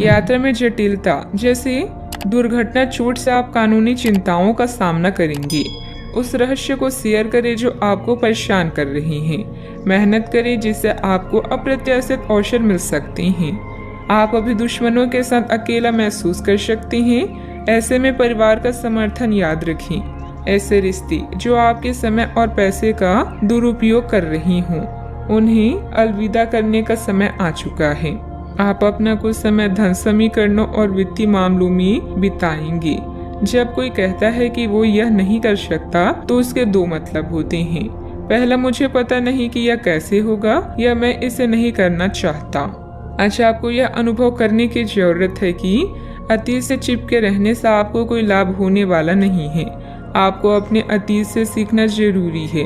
यात्रा में जटिलता जैसे दुर्घटना चोट से आप कानूनी चिंताओं का सामना करेंगे। उस रहस्य को शेयर करें जो आपको परेशान कर रही हैं। मेहनत करें जिससे आपको अप्रत्याशित अवसर मिल सकते हैं। आप अभी दुश्मनों के साथ अकेला महसूस कर सकते हैं। ऐसे में परिवार का समर्थन याद रखें। ऐसे रिश्ते जो आपके समय और पैसे का दुरुपयोग कर रही हों, उन्हें अलविदा करने का समय आ चुका है। आप अपना कुछ समय धन समीकरणों और वित्तीय मामलों में बिताएंगे। जब कोई कहता है कि वो यह नहीं कर सकता तो उसके दो मतलब होते हैं। पहला, मुझे पता नहीं कि यह कैसे होगा, या मैं इसे नहीं करना चाहता। अच्छा, आपको यह अनुभव करने की जरूरत है कि अतीत से चिपके रहने से आपको कोई लाभ होने वाला नहीं है। आपको अपने अतीत से सीखना जरूरी है,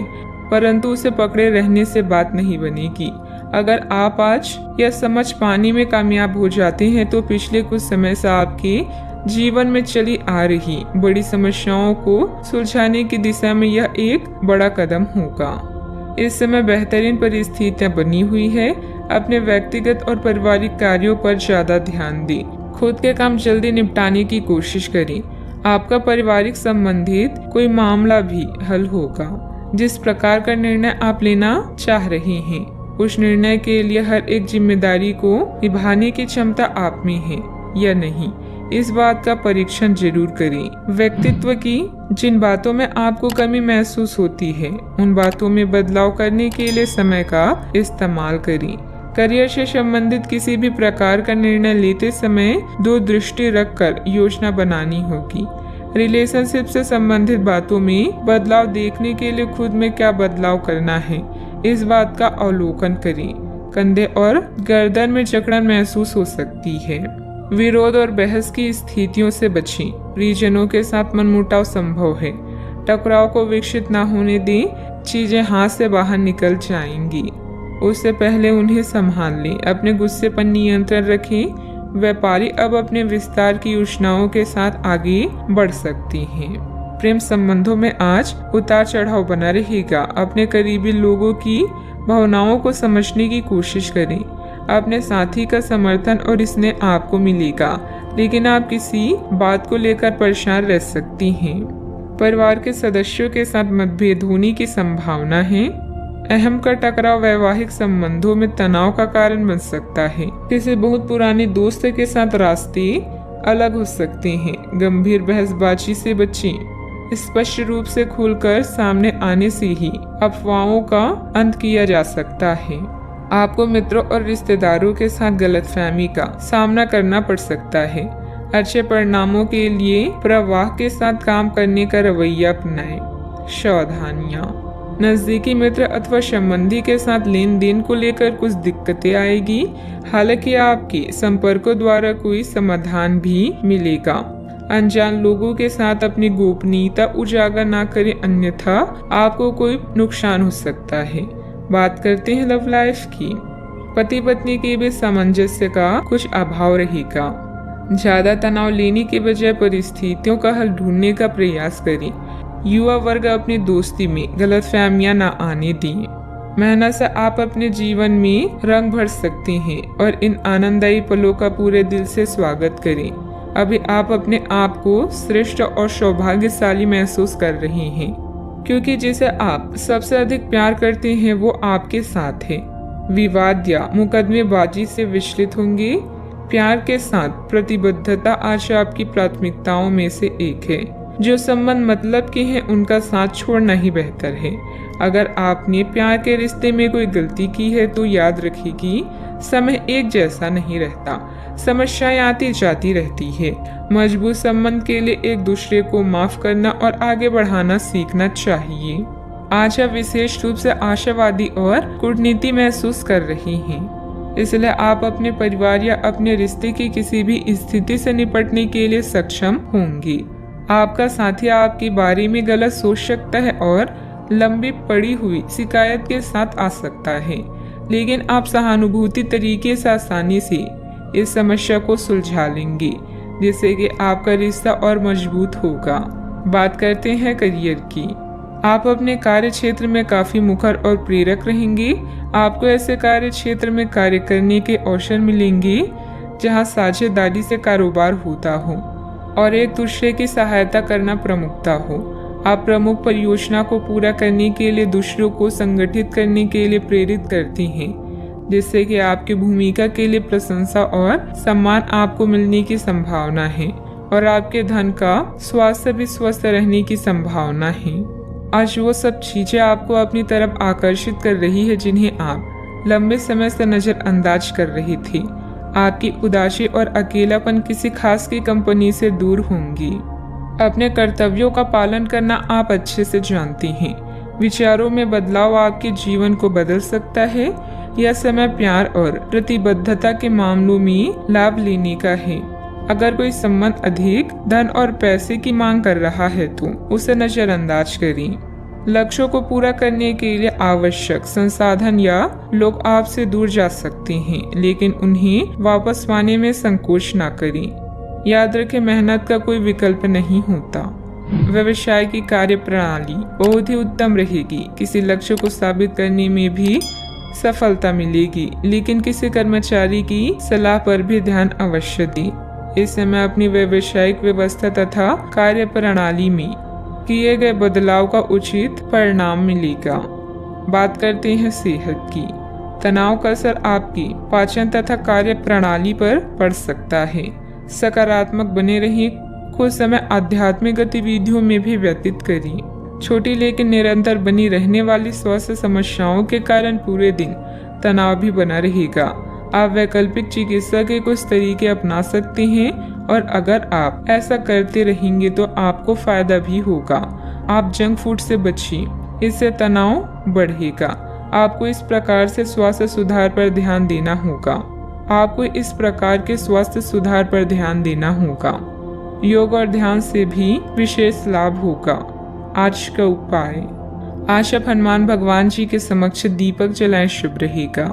परंतु उसे पकड़े रहने से बात नहीं बनेगी। अगर आप आज यह समझ पाने में कामयाब हो जाते हैं तो पिछले कुछ समय से आपके जीवन में चली आ रही बड़ी समस्याओं को सुलझाने की दिशा में यह एक बड़ा कदम होगा। इस समय बेहतरीन परिस्थितियां बनी हुई है। अपने व्यक्तिगत और पारिवारिक कार्यों पर ज्यादा ध्यान दें। खुद के काम जल्दी निपटाने की कोशिश करें। आपका पारिवारिक संबंधित कोई मामला भी हल होगा। जिस प्रकार का निर्णय आप लेना चाह रहे हैं, उस निर्णय के लिए हर एक जिम्मेदारी को निभाने की क्षमता आप में है या नहीं, इस बात का परीक्षण जरूर करें। व्यक्तित्व की जिन बातों में आपको कमी महसूस होती है, उन बातों में बदलाव करने के लिए समय का इस्तेमाल करें। करियर से संबंधित किसी भी प्रकार का निर्णय लेते समय दो दृष्टि रखकर योजना बनानी होगी। रिलेशनशिप से संबंधित बातों में बदलाव देखने के लिए खुद में क्या बदलाव करना है, इस बात का अवलोकन करें। कंधे और गर्दन में जकड़न महसूस हो सकती है। विरोध और बहस की स्थितियों से बचें। परिजनों के साथ मनमुटाव संभव है। टकराव को विकसित न होने दें। चीजें हाथ से बाहर निकल जाएंगी, उससे पहले उन्हें संभाल लें। अपने गुस्से पर नियंत्रण रखें। व्यापारी अब अपने विस्तार की योजनाओं के साथ आगे बढ़ सकती हैं। प्रेम संबंधों में आज उतार चढ़ाव बना रहेगा। अपने करीबी लोगों की भावनाओं को समझने की कोशिश करें। अपने साथी का समर्थन और स्नेह आपको मिलेगा, लेकिन आप किसी बात को लेकर परेशान रह सकती हैं। परिवार के सदस्यों के साथ मतभेद होने की संभावना है। अहम का टकराव वैवाहिक संबंधों में तनाव का कारण बन सकता है। किसी बहुत पुराने दोस्त के साथ रास्ते अलग हो सकते हैं। गंभीर बहसबाजी से बचें। स्पष्ट रूप से खुलकर सामने आने से ही अफवाहों का अंत किया जा सकता है। आपको मित्रों और रिश्तेदारों के साथ गलतफहमी का सामना करना पड़ सकता है। अच्छे परिणामों के लिए प्रवाह के साथ काम करने का रवैया अपनाएं। सावधानियां, नजदीकी मित्र अथवा संबंधी के साथ लेन देन को लेकर कुछ दिक्कतें आएगी। हालांकि आपके संपर्कों द्वारा कोई समाधान भी मिलेगा। अनजान लोगों के साथ अपनी गोपनीयता उजागर ना करें, अन्यथा आपको कोई नुकसान हो सकता है। बात करते हैं लव लाइफ की। पति पत्नी के बीच सामंजस्य का कुछ अभाव रहेगा। ज्यादा तनाव लेने के बजाय परिस्थितियों का हल ढूंढने का प्रयास करें। युवा वर्ग अपनी दोस्ती में गलतफहमियां न आने दें। मेहनत से आप अपने जीवन में रंग भर सकते हैं और इन आनंददायी पलों का पूरे दिल से स्वागत करें। अभी आप अपने आप को श्रेष्ठ और सौभाग्यशाली महसूस कर रहे हैं, क्योंकि जिसे आप सबसे अधिक प्यार करते हैं वो आपके साथ है। विवाद या मुकदमेबाजी से विचलित होंगे। प्यार के साथ प्रतिबद्धता आज आपकी प्राथमिकताओं में से एक है। जो संबंध मतलब के हैं उनका साथ छोड़ना ही बेहतर है। अगर आपने प्यार के रिश्ते में कोई गलती की है तो याद रखिए कि समय एक जैसा नहीं रहता। समस्याएं आती जाती रहती है। मजबूत संबंध के लिए एक दूसरे को माफ करना और आगे बढ़ाना सीखना चाहिए। आज आप विशेष रूप से आशावादी और कूटनीति महसूस कर रही हैं, इसलिए आप अपने परिवार या अपने रिश्ते की किसी भी स्थिति से निपटने के लिए सक्षम होंगी। आपका साथी आपके बारे में गलत सोच सकता है और लंबी पड़ी हुई शिकायत के साथ आ सकता है, लेकिन आप सहानुभूति तरीके से आसानी से इस समस्या को सुलझा लेंगे, जिससे कि आपका रिश्ता और मजबूत होगा। बात करते हैं करियर की। आप अपने कार्य क्षेत्र में काफी मुखर और प्रेरक रहेंगे। आपको ऐसे कार्य क्षेत्र में कार्य करने के अवसर मिलेंगे जहां साझेदारी से कारोबार होता हो और एक दूसरे की सहायता करना प्रमुखता हो। आप प्रमुख परियोजना को पूरा करने के लिए दूसरों को संगठित करने के लिए प्रेरित करती हैं, जिससे कि आपकी भूमिका के लिए प्रशंसा और सम्मान आपको मिलने की संभावना है और आपके धन का स्वास्थ्य भी स्वस्थ रहने की संभावना है। आज वो सब चीजें आपको अपनी तरफ आकर्षित कर रही है जिन्हें आप लंबे समय से नजरअंदाज कर रही थी। आपकी उदासी और अकेलापन किसी खास की कंपनी से दूर होंगी। अपने कर्तव्यों का पालन करना आप अच्छे से जानती हैं। विचारों में बदलाव आपके जीवन को बदल सकता है। यह समय प्यार और प्रतिबद्धता के मामलों में लाभ लेने का है। अगर कोई संबंध अधिक धन और पैसे की मांग कर रहा है तो उसे नजरअंदाज करें। लक्ष्यों को पूरा करने के लिए आवश्यक संसाधन या लोग आपसे दूर जा सकते हैं, लेकिन उन्हें वापस पाने में संकोच न करें। याद रखें, मेहनत का कोई विकल्प नहीं होता। व्यवसाय की कार्यप्रणाली बहुत ही उत्तम रहेगी। किसी लक्ष्य को साबित करने में भी सफलता मिलेगी, लेकिन किसी कर्मचारी की सलाह पर भी ध्यान अवश्य दें। इस समय अपनी व्यावसायिक व्यवस्था तथा कार्यप्रणाली में किए गए बदलाव का उचित परिणाम मिलेगा। बात करते हैं सेहत की। तनाव का असर आपकी पाचन तथा कार्य प्रणाली पर पड़ सकता है। सकारात्मक बने रहें। कुछ समय आध्यात्मिक गतिविधियों में भी व्यतीत करें। छोटी लेकिन निरंतर बनी रहने वाली स्वास्थ्य समस्याओं के कारण पूरे दिन तनाव भी बना रहेगा। आप वैकल्पिक चिकित्सा के कुछ तरीके अपना सकते हैं और अगर आप ऐसा करते रहेंगे तो आपको फायदा भी होगा। आप जंक फूड से बचिए, इससे तनाव बढ़ेगा। आपको इस प्रकार से स्वास्थ्य सुधार पर ध्यान देना होगा। योग और ध्यान से भी विशेष लाभ होगा। आज का उपाय, आज आप हनुमान भगवान जी के समक्ष दीपक जलाएं, शुभ रहेगा।